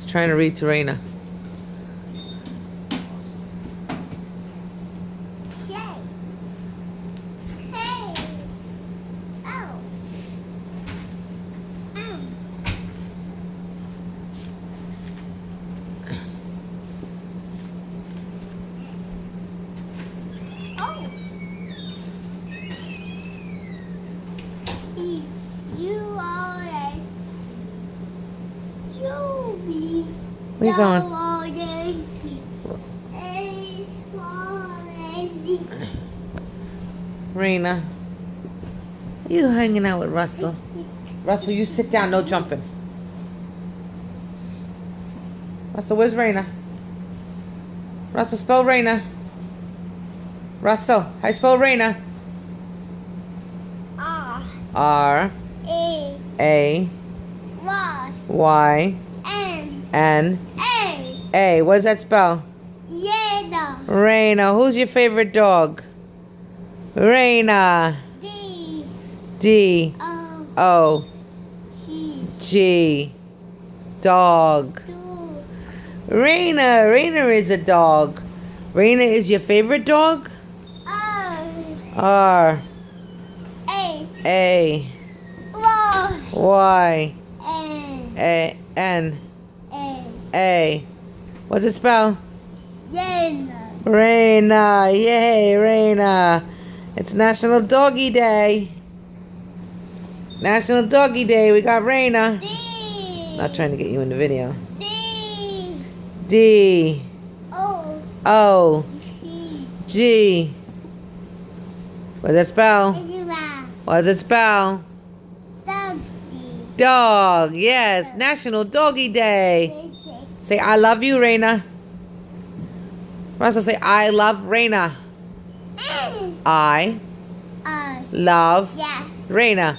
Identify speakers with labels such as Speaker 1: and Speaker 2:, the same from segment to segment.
Speaker 1: He's trying to read to Rayna. Where you going? Rayna, you hanging out with Russell? Russell, you sit down, no jumping. Russell, where's Rayna? Russell, spell Rayna. Russell, how you spell Rayna? R A Y N A. What does that spell? Rayna. Who's your favorite dog? Rayna. D O G. Dog. Rayna. Rayna is a dog. Rayna is your favorite dog? R A Y N A. What's it spell? Rayna. Yay, Rayna. It's National Doggy Day. National Doggy Day. We got Rayna. Not trying to get you in the video. D O G. What does it spell? What does it spell? Dog. Yes. National Doggy Day. Say, I love you, Rayna. Russell, say, I love Rayna. I love Rayna.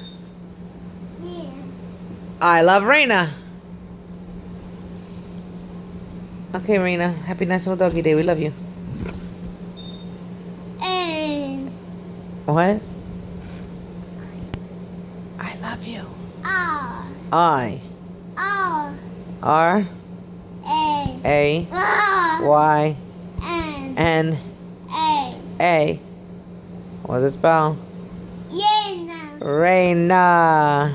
Speaker 1: I love Rayna. Okay, Rayna. Happy National Doggy Day. We love you. What? I love you. I R A Y N A. What does it spell? Rayna.